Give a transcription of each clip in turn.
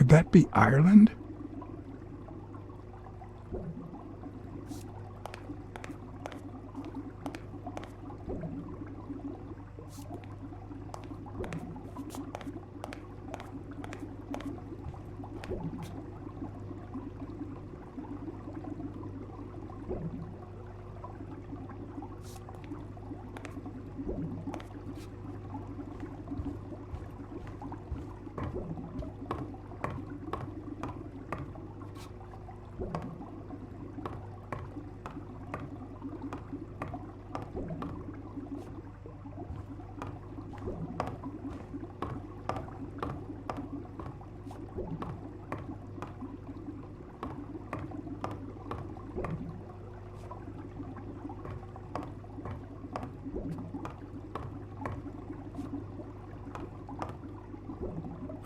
Could that be Ireland?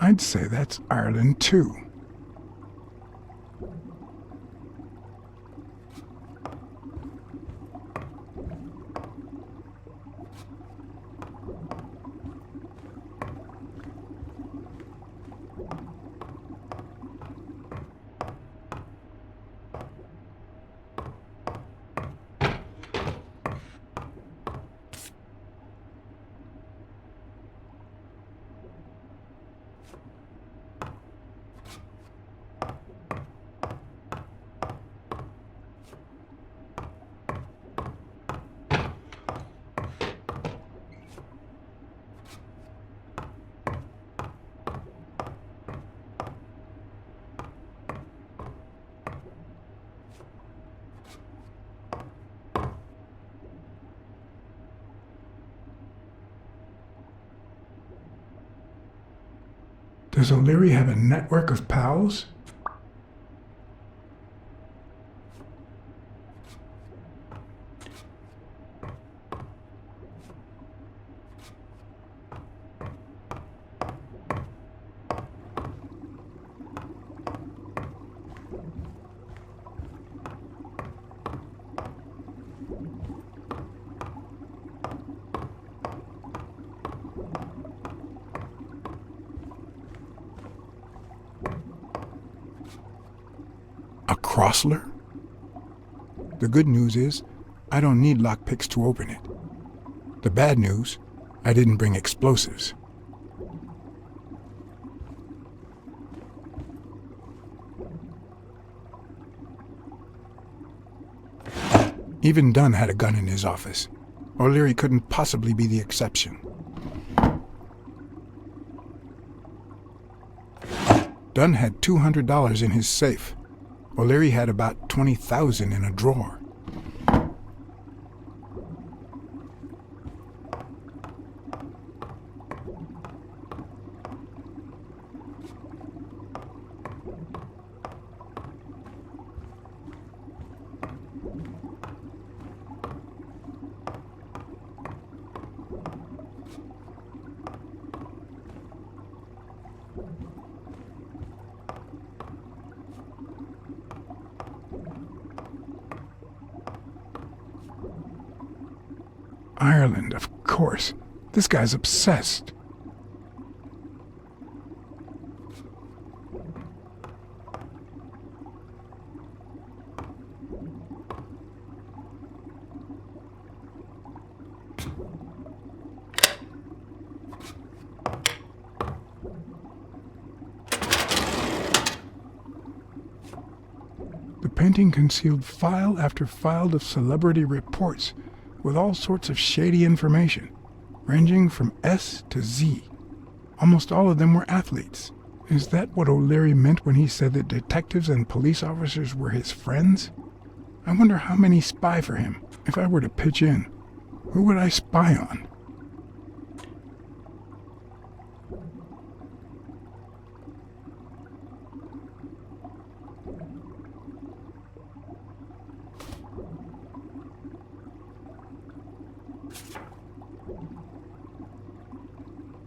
I'd say that's Ireland too. Does O'Leary have a network of pals? A Crossler? The good news is, I don't need lockpicks to open it. The bad news, I didn't bring explosives. Even Dunn had a gun in his office. O'Leary couldn't possibly be the exception. Dunn had $200 in his safe. O'Leary had about $20,000 in a drawer. Ireland, of course. This guy's obsessed. The painting concealed file after file of celebrity reports with all sorts of shady information, ranging from S to Z. Almost all of them were athletes. Is that what O'Leary meant when he said that detectives and police officers were his friends? I wonder how many spy for him. If I were to pitch in, who would I spy on?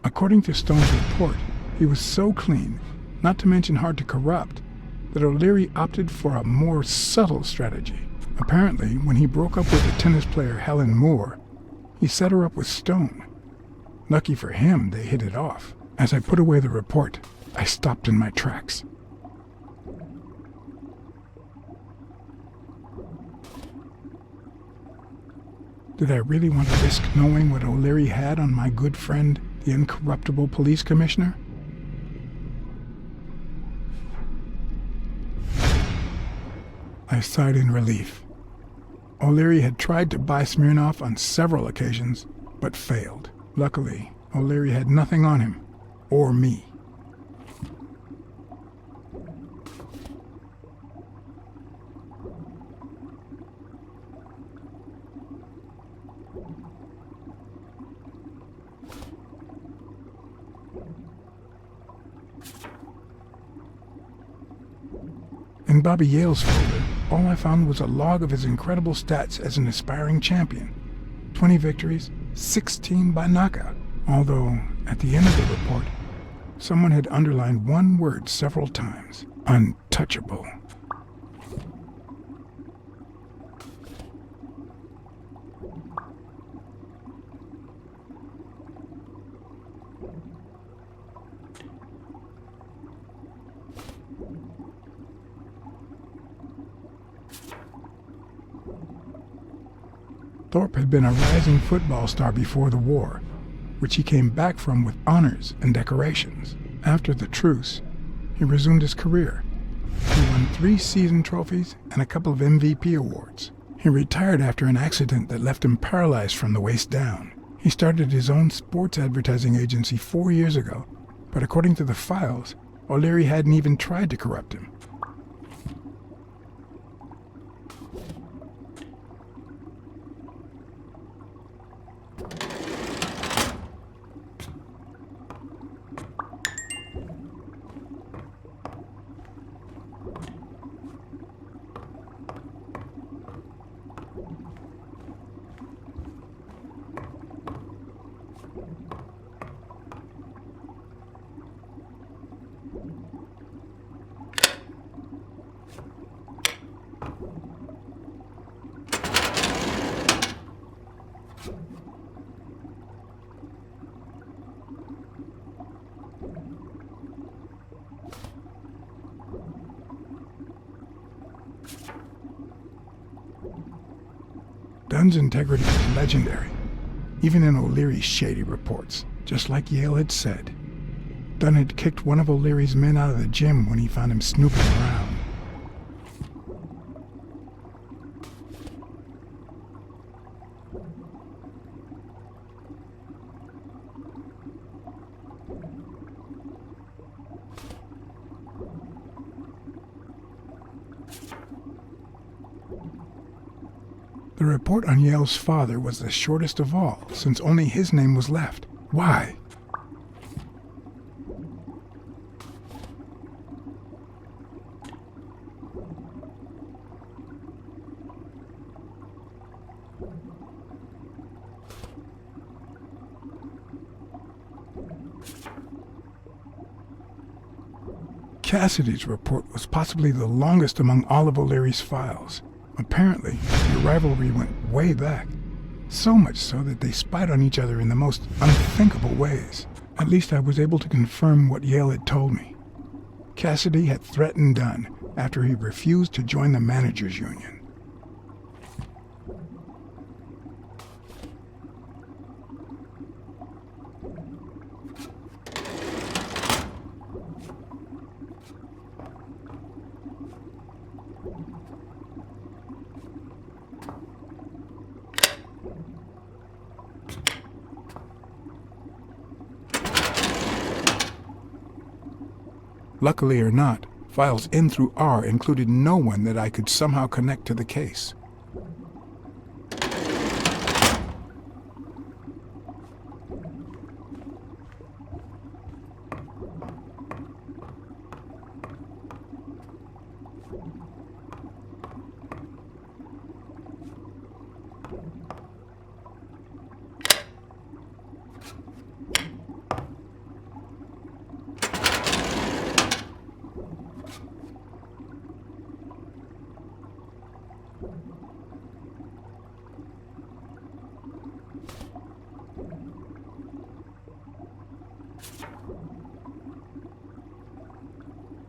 According to Stone's report, he was so clean, not to mention hard to corrupt, that O'Leary opted for a more subtle strategy. Apparently, when he broke up with the tennis player Helen Moore, he set her up with Stone. Lucky for him, they hit it off. As I put away the report, I stopped in my tracks. Did I really want to risk knowing what O'Leary had on my good friend, the incorruptible police commissioner? I sighed in relief. O'Leary had tried to buy Smirnoff on several occasions, but failed. Luckily, O'Leary had nothing on him, or me. In Bobby Yale's folder, all I found was a log of his incredible stats as an aspiring champion. 20 victories, 16 by knockout. Although, at the end of the report, someone had underlined one word several times: untouchable. Thorpe had been a rising football star before the war, which he came back from with honors and decorations. After the truce, he resumed his career. He won 3 season trophies and a couple of MVP awards. He retired after an accident that left him paralyzed from the waist down. He started his own sports advertising agency 4 years ago, but according to the files, O'Leary hadn't even tried to corrupt him. Dunn's integrity was legendary, even in O'Leary's shady reports, just like Yale had said. Dunn had kicked one of O'Leary's men out of the gym when he found him snooping around. The report on Yale's father was the shortest of all, since only his name was left. Why? Cassidy's report was possibly the longest among all of O'Leary's files. Apparently, the rivalry went way back, so much so that they spied on each other in the most unthinkable ways. At least I was able to confirm what Yale had told me. Cassidy had threatened Dunn after he refused to join the managers' union. Luckily or not, files N through R included no one that I could somehow connect to the case.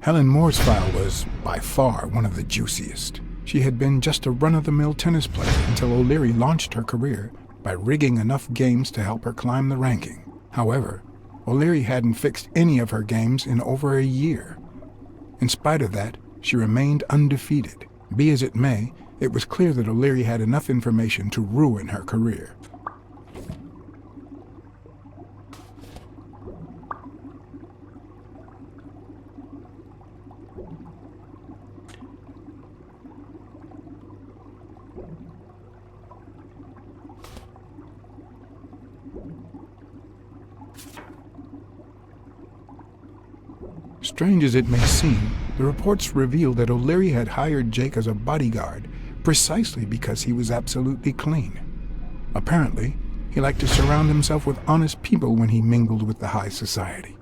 Helen Moore's file was, by far, one of the juiciest. She had been just a run-of-the-mill tennis player until O'Leary launched her career by rigging enough games to help her climb the ranking. However, O'Leary hadn't fixed any of her games in over a year. In spite of that, she remained undefeated. Be as it may, it was clear that O'Leary had enough information to ruin her career. Strange as it may seem, the reports revealed that O'Leary had hired Jake as a bodyguard precisely because he was absolutely clean. Apparently, he liked to surround himself with honest people when he mingled with the high society.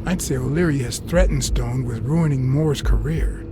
I'd say O'Leary has threatened Stone with ruining Moore's career.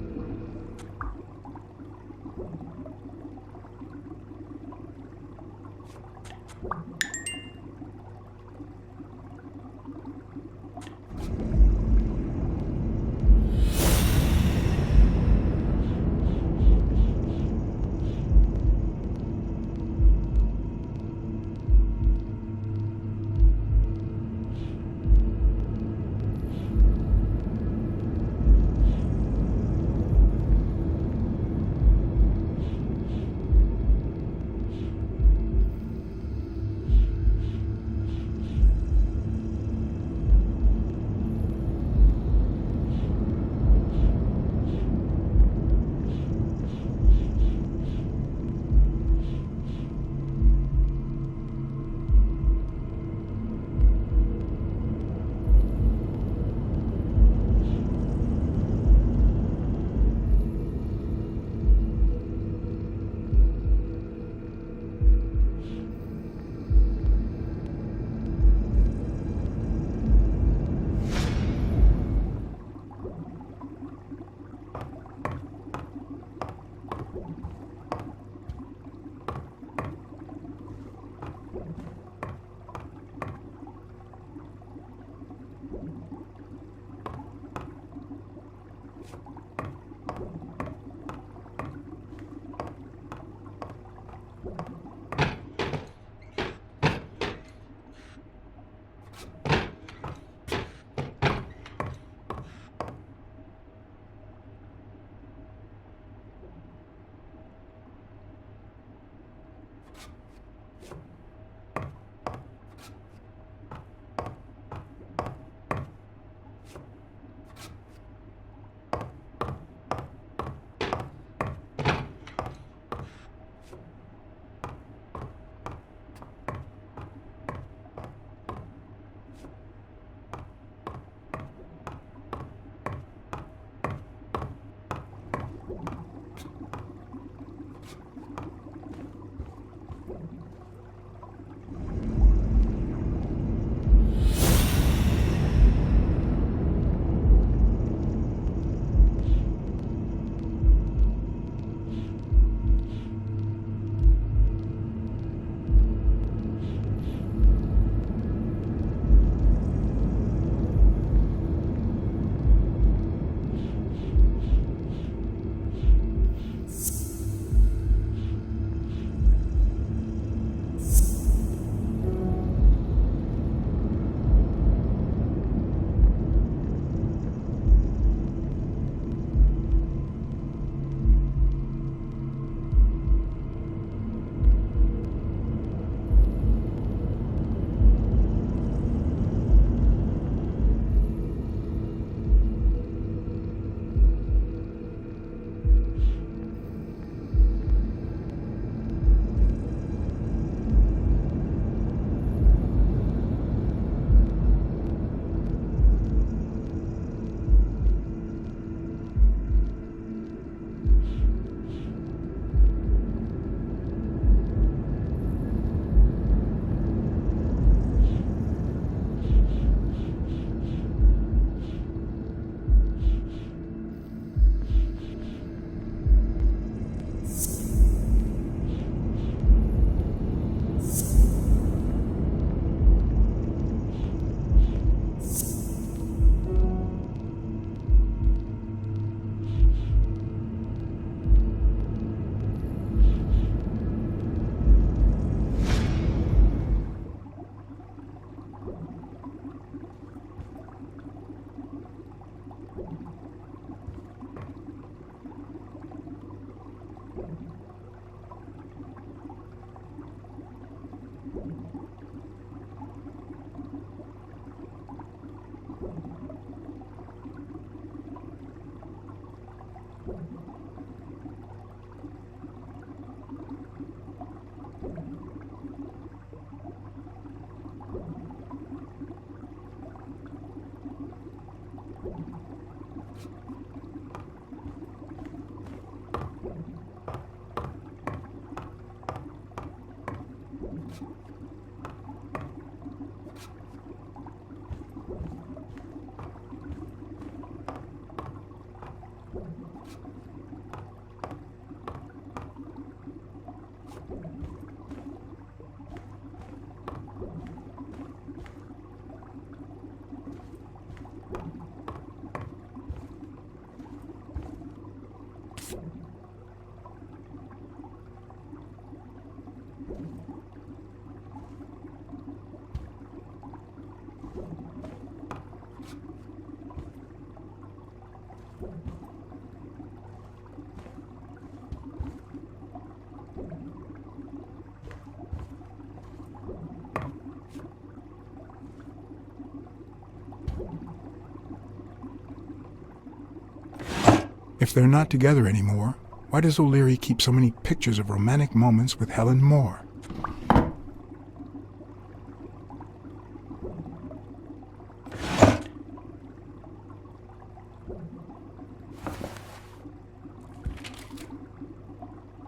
If they're not together anymore, why does O'Leary keep so many pictures of romantic moments with Helen Moore?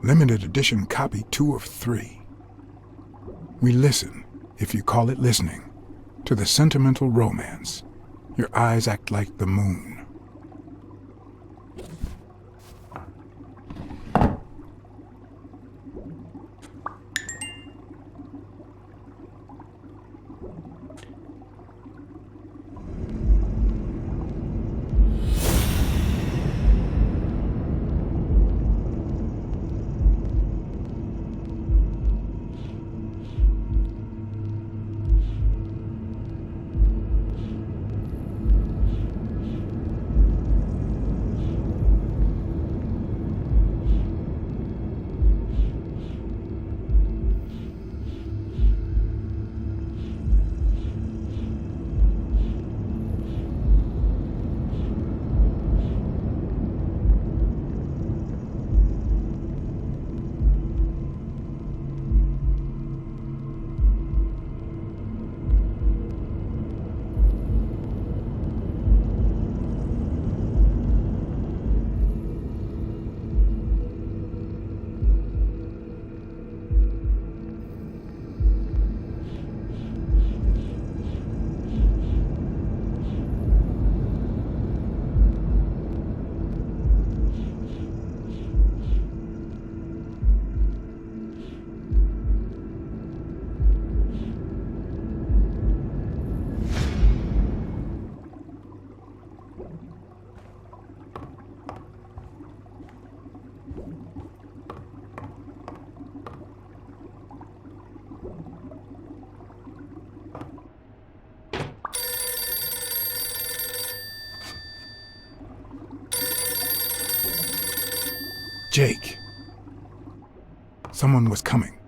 Limited edition copy 2 of 3. We listen, if you call it listening, to the sentimental romance. Your eyes act like the moon. Jake. Someone was coming.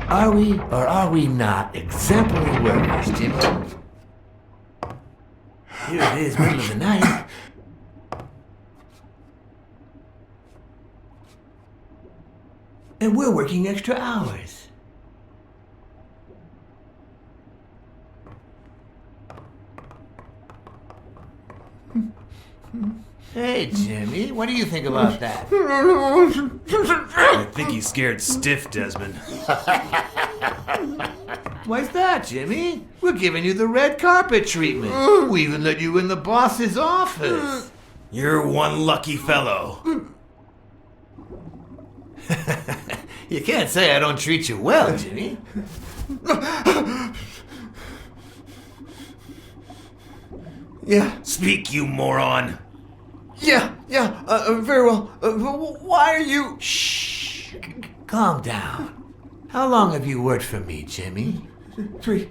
Are we or are we not exemplary workers, Jimmy? Here it is, middle of the night. And we're working extra hours. Hey, Jimmy, what do you think about that? I think he's scared stiff, Desmond. Why's that, Jimmy? We're giving you the red carpet treatment. We even let you in the boss's office. You're one lucky fellow. You can't say I don't treat you well, Jimmy. Yeah, Speak, you moron. very well. Why are you... Shh. Calm down. How long have you worked for me, Jimmy? 3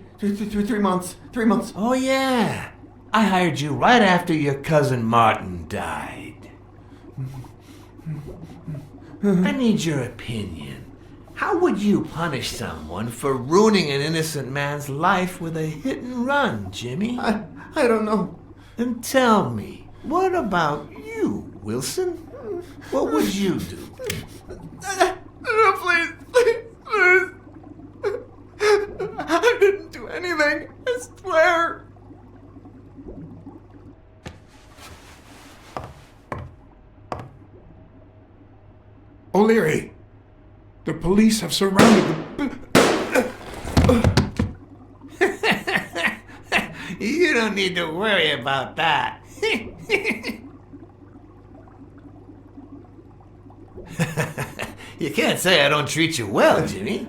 months. 3 months. Oh, yeah. I hired you right after your cousin Martin died. I need your opinion. How would you punish someone for ruining an innocent man's life with a hit and run, Jimmy? I don't know. And tell me, what about you, Wilson? What would you do? O'Leary, the police have surrounded the... You don't need to worry about that. You can't say I don't treat you well, Jimmy.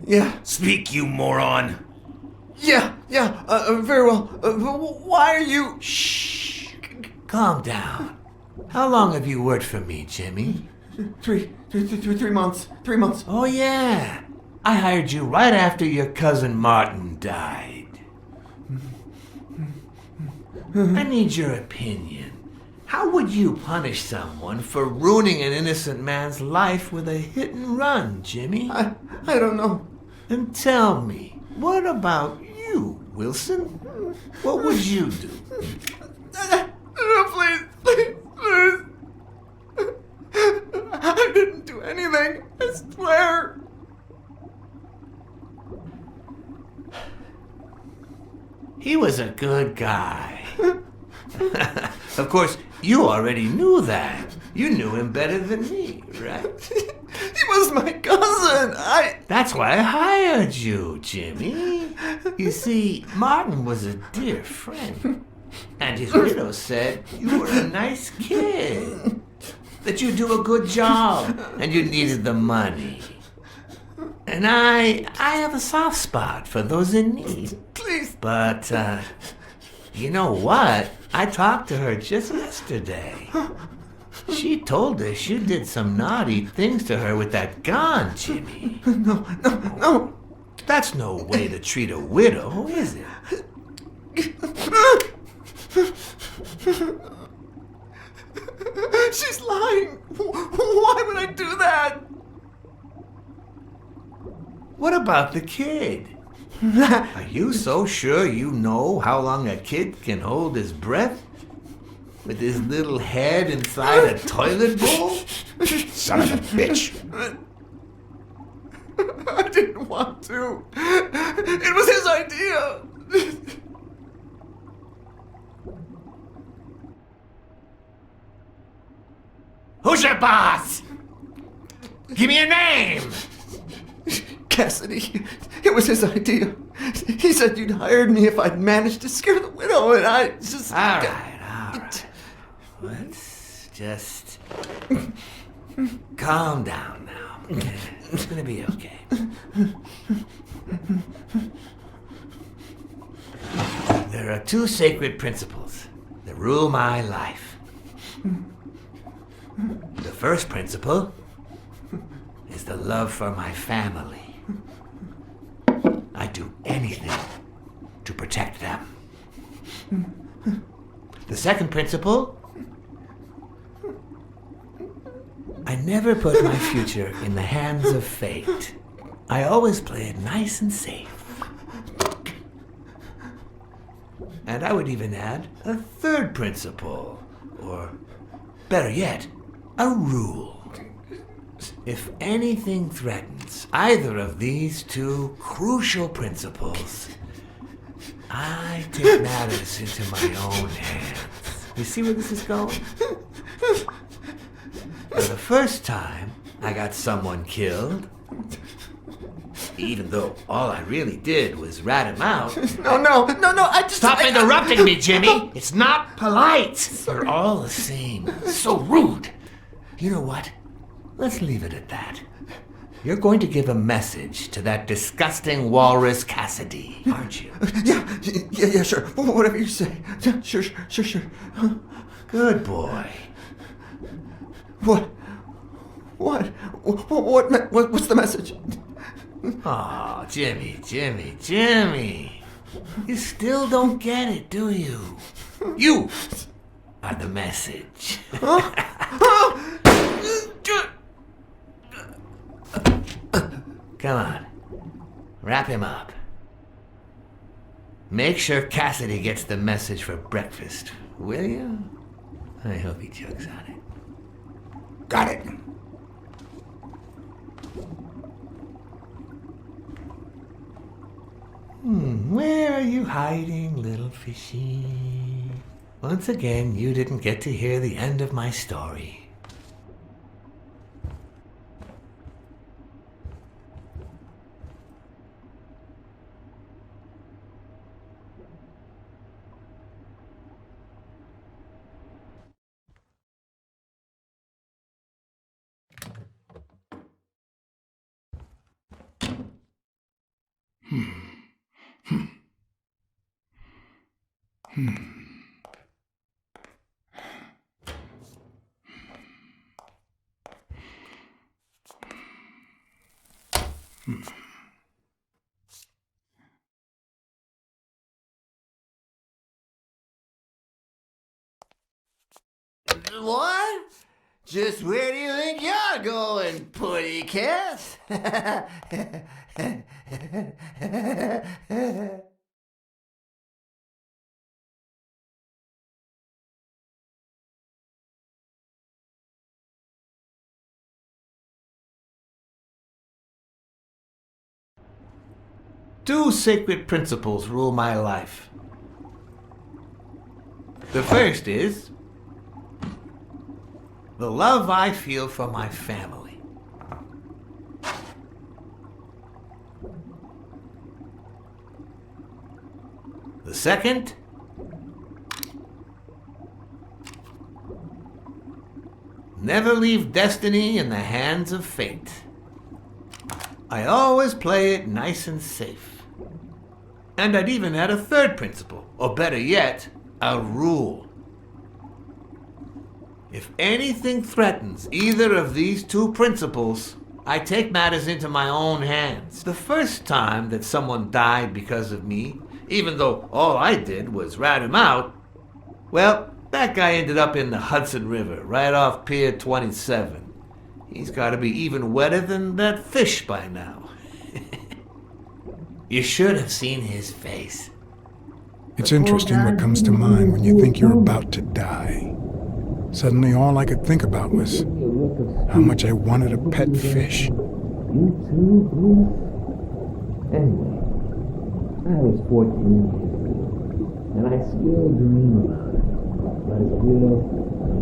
Yeah. Speak, you moron. Yeah. Very well. Why are you... Shh. Calm down. How long have you worked for me, Jimmy? 3 months. 3 months. Oh, yeah. I hired you right after your cousin Martin died. I need your opinion. How would you punish someone for ruining an innocent man's life with a hit and run, Jimmy? I don't know. And tell me, what about you, Wilson? What would you do? Please. I didn't do anything. I swear. He was a good guy. Of course, you already knew that. You knew him better than me, right? He was my cousin. That's why I hired you, Jimmy. You see, Martin was a dear friend. And his widow said you were a nice kid. That you do a good job and you needed the money. And I have a soft spot for those in need. Please. But, you know what? I talked to her just yesterday. She told us you did some naughty things to her with that gun, Jimmy. No. That's no way to treat a widow, is it? She's lying. Why would I do that? What about the kid? Are you so sure you know how long a kid can hold his breath? With his little head inside a toilet bowl? Son of a bitch. I didn't want to. It was his idea. Who's your boss? Give me a name! Cassidy. It was his idea. He said you'd hired me if I'd managed to scare the widow, and I just... All right. Let's just calm down now. Okay? It's gonna be okay. There are two sacred principles that rule my life. The first principle is the love for my family. I do anything to protect them. The second principle, I never put my future in the hands of fate. I always play it nice and safe. And I would even add a third principle, or better yet, a rule. If anything threatens either of these two crucial principles, I take matters into my own hands. You see where this is going? For the first time, I got someone killed, even though all I really did was rat him out. No, I just... Stop interrupting me, Jimmy! It's not polite! You're all the same. So rude. You know what? Let's leave it at that. You're going to give a message to that disgusting walrus Cassidy, aren't you? Yeah, sure. Whatever you say. Yeah, sure. Good boy. What's the message? Oh, Jimmy. You still don't get it, do you? You are the message. Come on. Wrap him up. Make sure Cassidy gets the message for breakfast, will you? I hope he chugs on it. Got it. Where are you hiding, little fishy? Once again, you didn't get to hear the end of my story. What? Just where do you think you're going, putty cat? Two sacred principles rule my life. The first is the love I feel for my family. The second, never leave destiny in the hands of fate. I always play it nice and safe. And I'd even add a third principle, or better yet, a rule. If anything threatens either of these two principles, I take matters into my own hands. The first time that someone died because of me, even though all I did was rat him out, well, that guy ended up in the Hudson River, right off Pier 27. He's got to be even wetter than that fish by now. You should have seen his face. It's interesting what comes to mind when you think you're about to die. Suddenly all I could think about was how much I wanted a pet fish. You too, Bruce? Anyway, I was 14 years old, and I still dream about it. But it's real,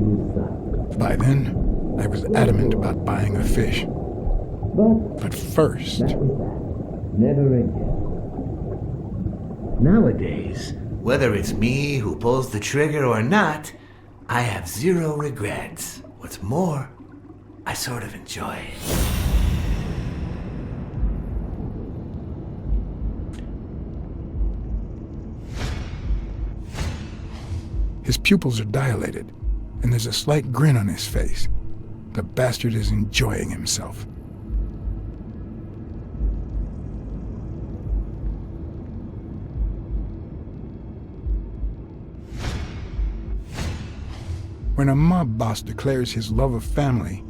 you suck. By then, I was adamant about buying a fish. But first, That was that. Never again. Nowadays, whether it's me who pulls the trigger or not, I have zero regrets. What's more, I sort of enjoy it. his pupils are dilated, and there's a slight grin on his face. The bastard is enjoying himself. When a mob boss declares his love of family,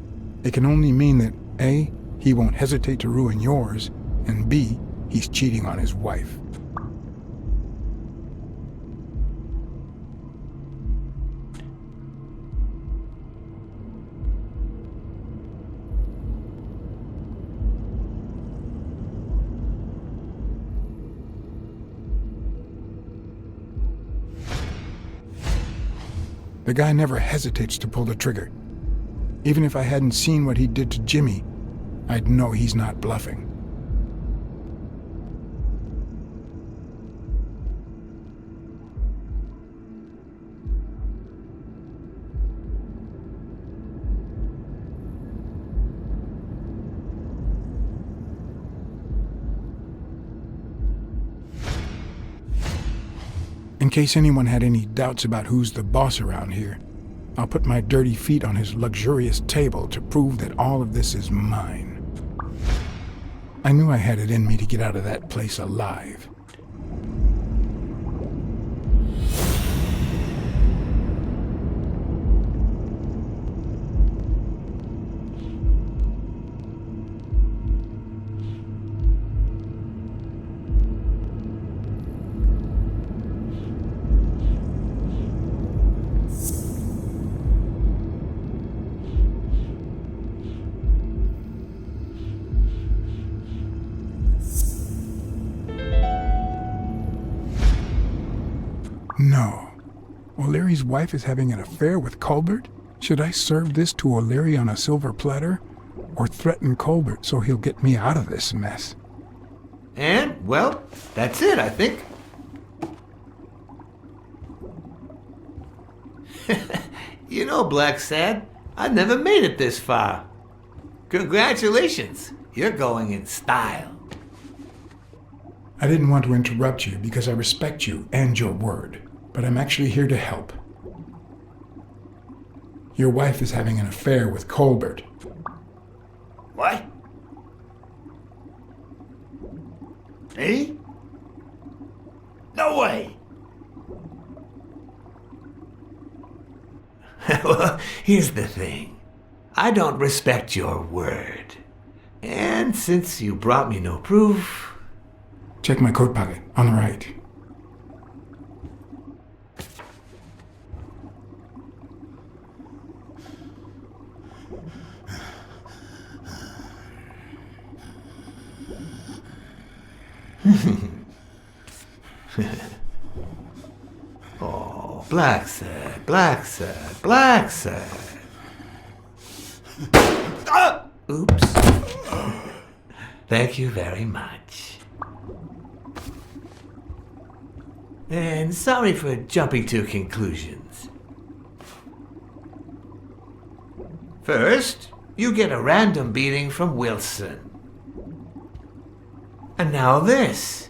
it can only mean that A, he won't hesitate to ruin yours, and B, he's cheating on his wife. The guy never hesitates to pull the trigger. Even if I hadn't seen what he did to Jimmy, I'd know he's not bluffing. In case anyone had any doubts about who's the boss around here, I'll put my dirty feet on his luxurious table to prove that all of this is mine. I knew I had it in me to get out of that place alive. O'Leary's wife is having an affair with Colbert? Should I serve this to O'Leary on a silver platter? Or threaten Colbert so he'll get me out of this mess? And, well, that's it, I think. You know, Blacksad, I never made it this far. Congratulations, you're going in style. I didn't want to interrupt you because I respect you and your word, but I'm actually here to help. Your wife is having an affair with Colbert. What? Me? No way! Well, here's the thing. I don't respect your word. And since you brought me no proof... Check my coat pocket, on the right. Oh, Blacksad, Blacksad, Blacksad. Oops. Thank you very much. And sorry for jumping to conclusions. First, you get a random beating from Wilson. And now this.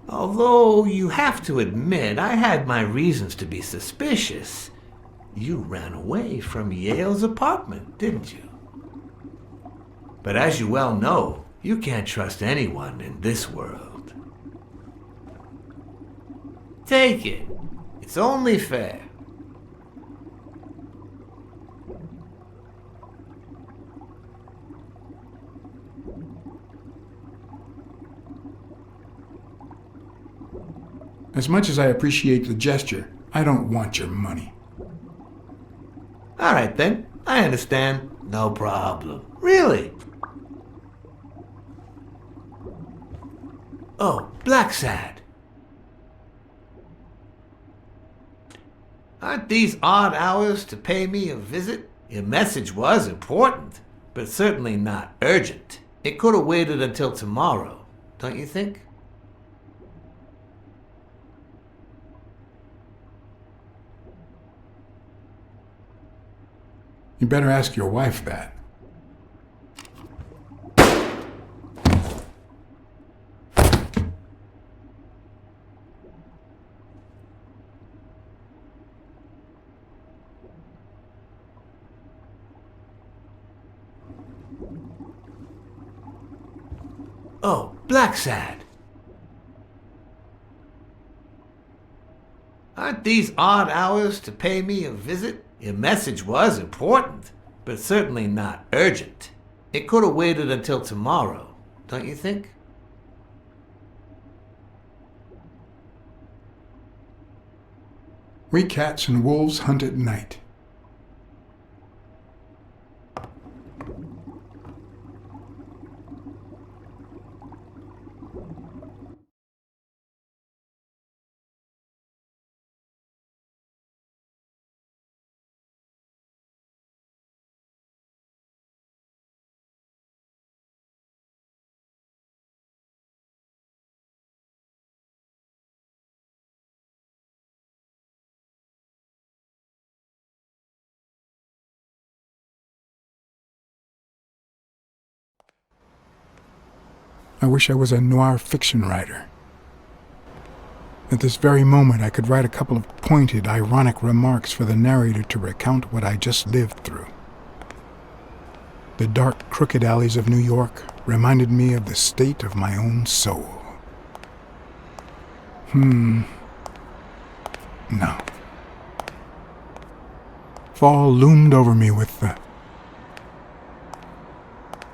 Although you have to admit I had my reasons to be suspicious, you ran away from Yale's apartment, didn't you? But as you well know, you can't trust anyone in this world. Take it. It's only fair. As much as I appreciate the gesture, I don't want your money. All right then, I understand. No problem. Really? Oh, Blacksad. Aren't these odd hours to pay me a visit? Your message was important, but certainly not urgent. It could have waited until tomorrow, don't you think? You better ask your wife that. Oh, Blacksad. Aren't these odd hours to pay me a visit? Your message was important, but certainly not urgent. It could have waited until tomorrow, don't you think? We cats and wolves hunt at night. I wish I was a noir fiction writer. At this very moment, I could write a couple of pointed, ironic remarks for the narrator to recount what I just lived through. The dark, crooked alleys of New York reminded me of the state of my own soul. No. Fall loomed over me with the...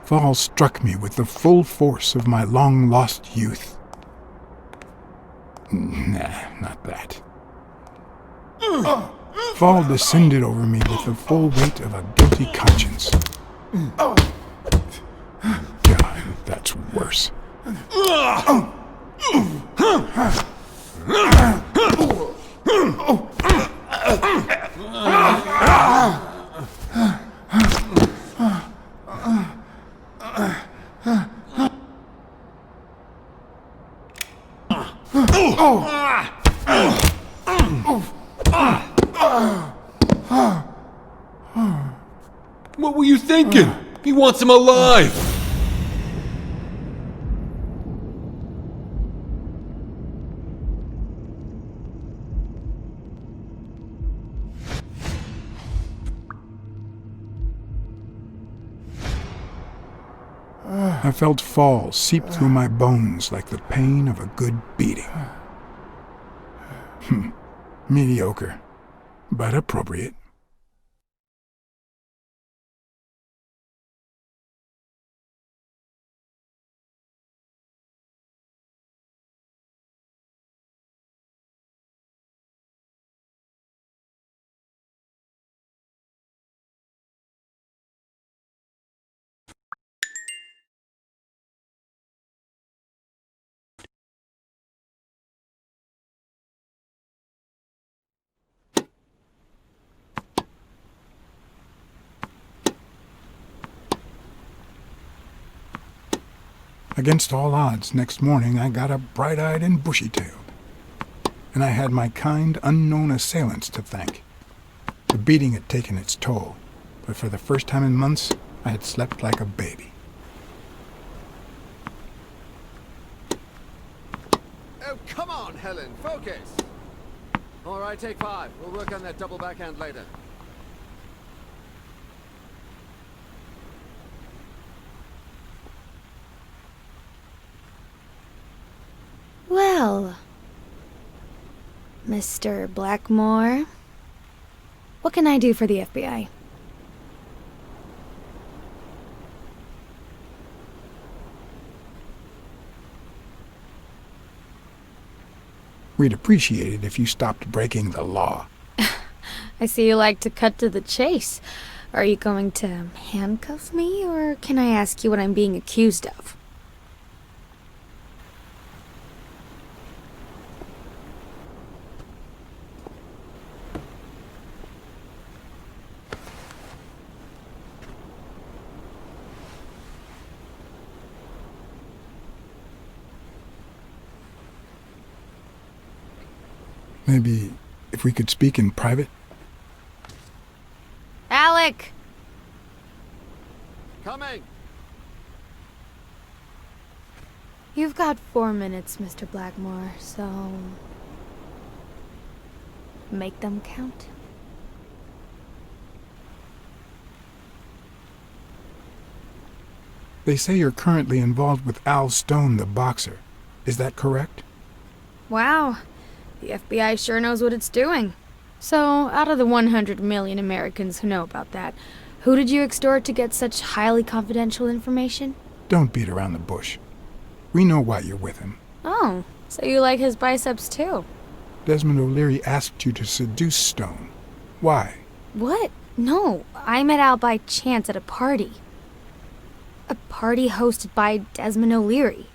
Fall struck me with the full force of my long-lost youth. Nah, not that. Fall descended over me with the full weight of a guilty conscience. God, that's worse. What were you thinking? He wants him alive! I felt fall seep through my bones like the pain of a good beating. Mediocre, but appropriate. Against all odds, next morning I got up bright-eyed and bushy-tailed. And I had my kind, unknown assailants to thank. The beating had taken its toll, but for the first time in months, I had slept like a baby. Oh, come on, Helen, focus! All right, take 5. We'll work on that double backhand later. Well, Mr. Blackmore, what can I do for the FBI? We'd appreciate it if you stopped breaking the law. I see you like to cut to the chase. Are you going to handcuff me, or can I ask you what I'm being accused of? Maybe if we could speak in private? Alec! Coming! You've got 4 minutes, Mr. Blackmore, so... make them count. They say you're currently involved with Al Stone, the boxer. Is that correct? Wow. The FBI sure knows what it's doing. So, out of the 100 million Americans who know about that, who did you extort to get such highly confidential information? Don't beat around the bush. We know why you're with him. Oh, so you like his biceps too? Desmond O'Leary asked you to seduce Stone. Why? What? No, I met Al by chance at a party. A party hosted by Desmond O'Leary.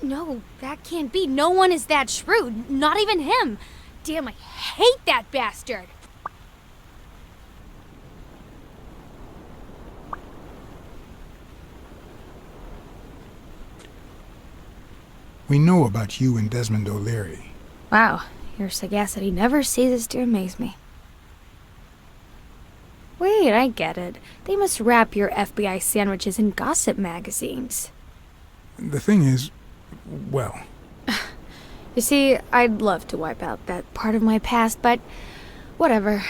No, that can't be. No one is that shrewd. Not even him. Damn, I hate that bastard. We know about you and Desmond O'Leary. Wow, your sagacity never ceases to amaze me. Wait, I get it. They must wrap your FBI sandwiches in gossip magazines. The thing is, well... You see, I'd love to wipe out that part of my past, but whatever.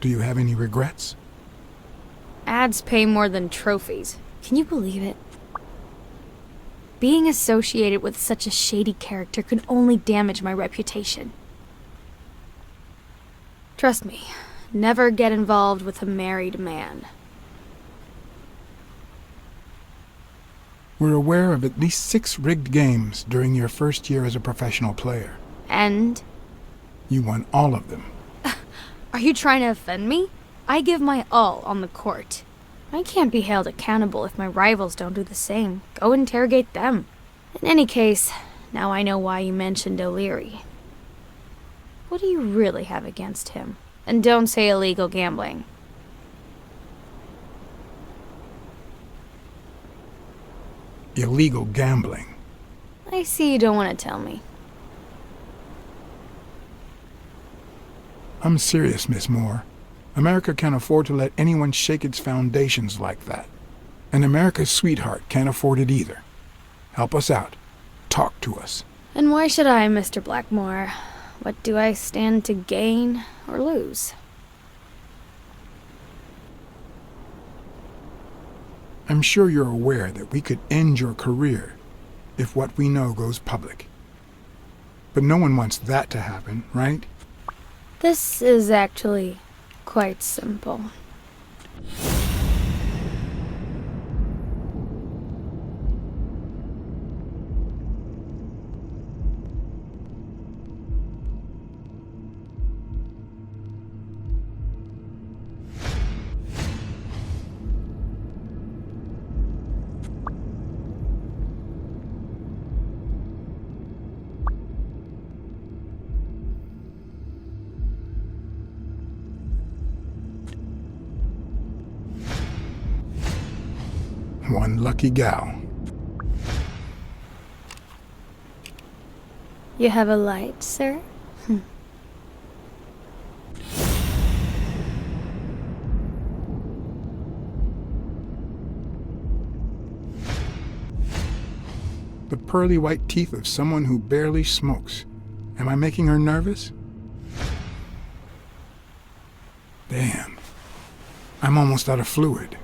Do you have any regrets? Ads pay more than trophies. Can you believe it? Being associated with such a shady character could only damage my reputation. Trust me, never get involved with a married man. We're aware of at least 6 rigged games during your first year as a professional player. And? You won all of them. Are you trying to offend me? I give my all on the court. I can't be held accountable if my rivals don't do the same. Go interrogate them. In any case, now I know why you mentioned O'Leary. What do you really have against him? And don't say illegal gambling. Illegal gambling. I see you don't want to tell me. I'm serious, Miss Moore. America can't afford to let anyone shake its foundations like that. And America's sweetheart can't afford it either. Help us out. Talk to us. And why should I, Mr. Blackmore? What do I stand to gain or lose? I'm sure you're aware that we could end your career if what we know goes public. But no one wants that to happen, right? This is actually quite simple. One lucky gal. You have a light, sir? The pearly white teeth of someone who barely smokes. Am I making her nervous? Damn. I'm almost out of fluid.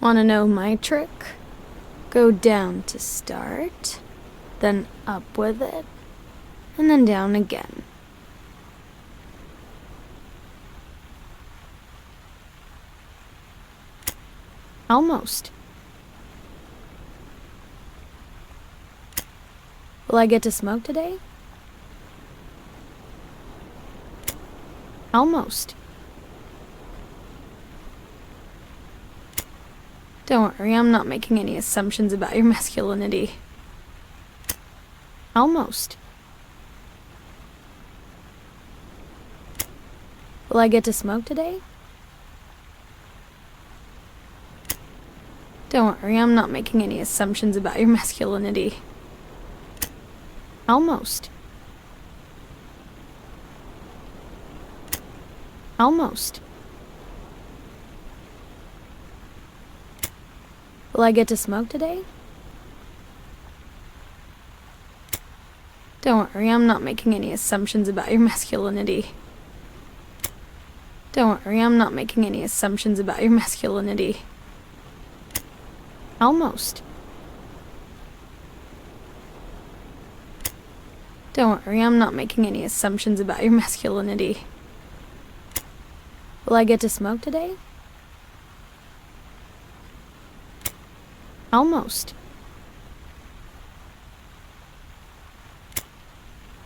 Wanna know my trick? Go down to start, then up with it, and then down again. Almost. Will I get to smoke today? Almost. Don't worry, I'm not making any assumptions about your masculinity. Almost. Will I get to smoke today? Don't worry, I'm not making any assumptions about your masculinity. Almost. Almost. Will I get to smoke today? Don't worry, I'm not making any assumptions about your masculinity. Don't worry, I'm not making any assumptions about your masculinity. Almost. Don't worry, I'm not making any assumptions about your masculinity. Will I get to smoke today? Almost.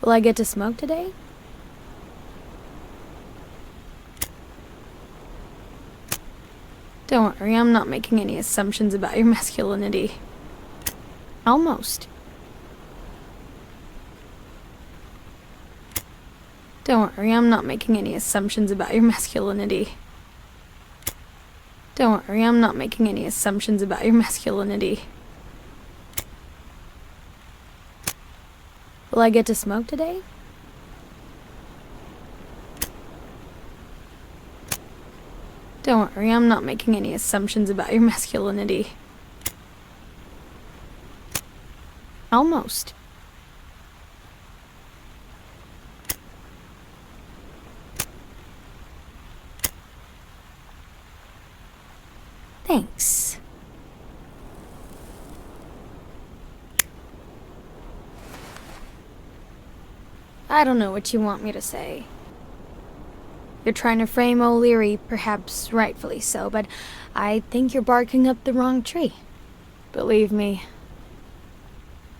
Will I get to smoke today? Don't worry, I'm not making any assumptions about your masculinity. Almost. Don't worry, I'm not making any assumptions about your masculinity. Don't worry, I'm not making any assumptions about your masculinity. Will I get to smoke today? Don't worry, I'm not making any assumptions about your masculinity. Almost. Thanks. I don't know what you want me to say. You're trying to frame O'Leary, perhaps rightfully so, but I think you're barking up the wrong tree. Believe me,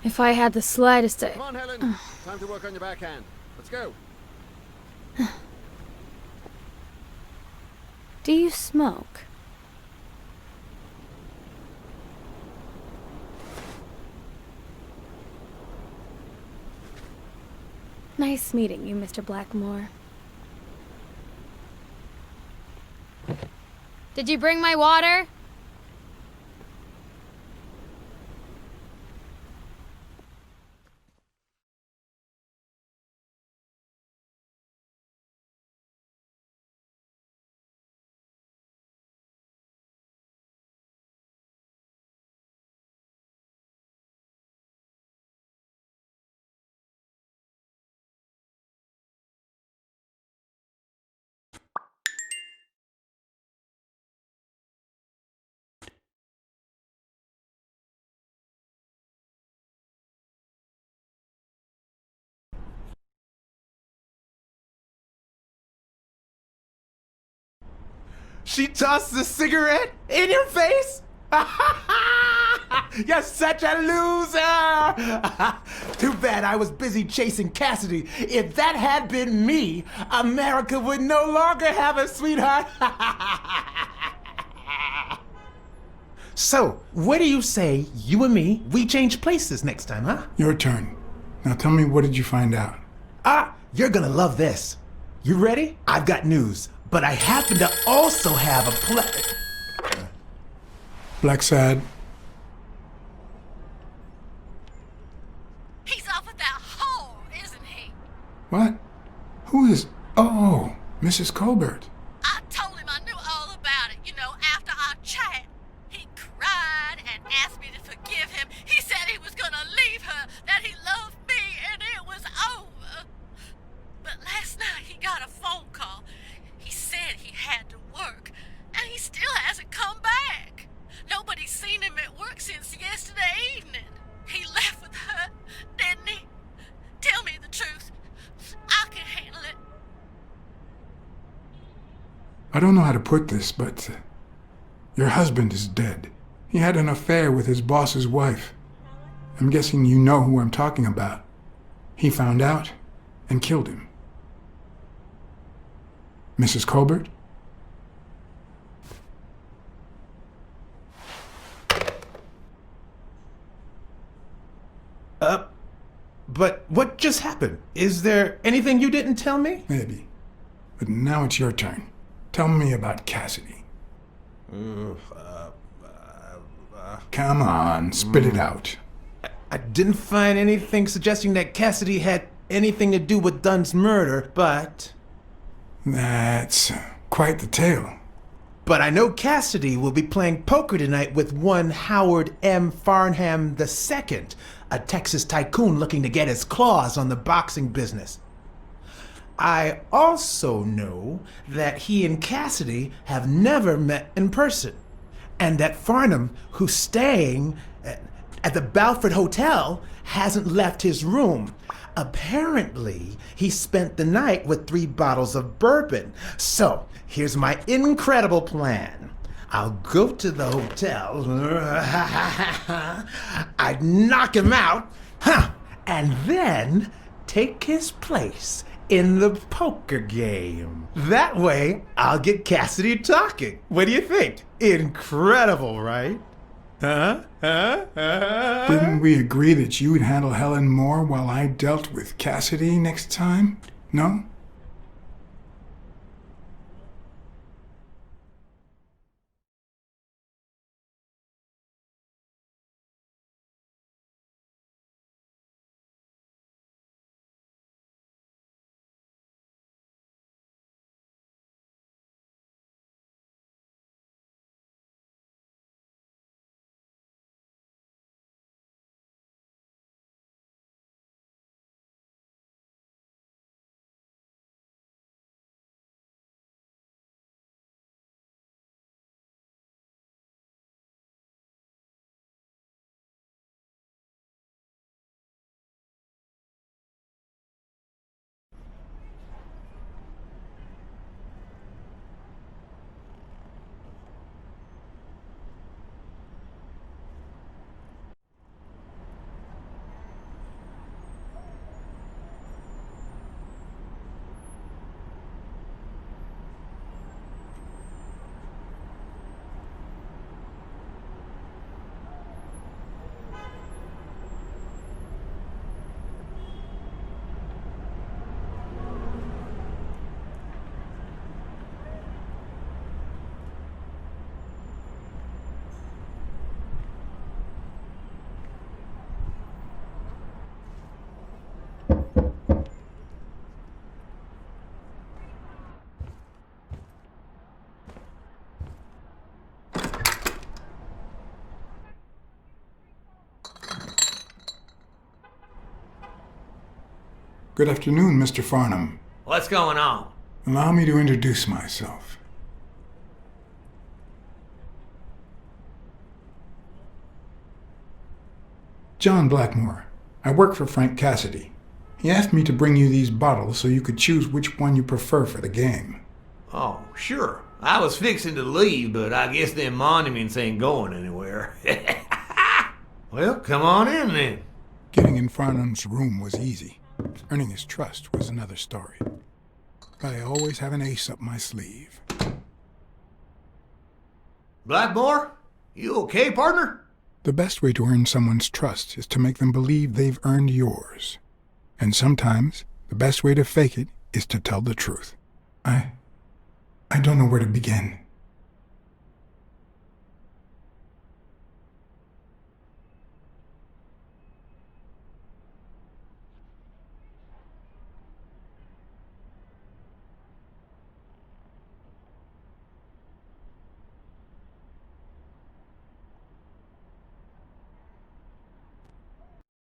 if I had the slightest... Come on, Helen. Time to work on your backhand. Let's go. Do you smoke? Nice meeting you, Mr. Blackmore. Did you bring my water? She tossed the cigarette in your face? You're such a loser! Too bad I was busy chasing Cassidy. If that had been me, America would no longer have a sweetheart. So, what do you say, you and me, we change places next time, huh? Your turn. Now tell me, what did you find out? You're gonna love this. You ready? I've got news, but I happen to also have a Blacksad, He's off with that whore, isn't he? what? Who is... Oh, Mrs. Colbert. I told him I knew all about it, after our chat. He cried and asked me to forgive him. He said he was gonna leave her, that he loved me, and it was over. But last night he got a phone call. He said he had to work, and he still hasn't come back. Nobody's seen him at work since yesterday evening. He left with her, didn't he? Tell me the truth. I can handle it. I don't know how to put this, but your husband is dead. He had an affair with his boss's wife. I'm guessing you know who I'm talking about. He found out and killed him. Mrs. Colbert? But what just happened? Is there anything you didn't tell me? Maybe. But now it's your turn. Tell me about Cassidy. Come on, spit it out. I didn't find anything suggesting that Cassidy had anything to do with Dunn's murder, but That's quite the tale. I know Cassidy will be playing poker tonight with one Howard M. Farnham II, a Texas tycoon looking to get his claws on the boxing business. I also know that he and Cassidy have never met in person, and that Farnham, who's staying at the Balford Hotel, hasn't left his room. Apparently, he spent the night with 3 bottles of bourbon. So, here's my incredible plan. I'll go to the hotel, I'd knock him out, and then take his place in the poker game. That way, I'll get Cassidy talking. What do you think? Incredible, right? Didn't we agree that you would handle Helen Moore while I dealt with Cassidy next time? No? Good afternoon, Mr. Farnham. What's going on? Allow me to introduce myself. John Blackmore. I work for Frank Cassidy. He asked me to bring you these bottles so you could choose which one you prefer for the game. Oh, sure. I was fixing to leave, but I guess them monuments ain't going anywhere. Well, come on in then. Getting in Farnham's room was easy. Earning his trust was another story. But I always have an ace up my sleeve. Blackmore? You okay, partner? The best way to earn someone's trust is to make them believe they've earned yours. And sometimes, the best way to fake it is to tell the truth. I don't know where to begin.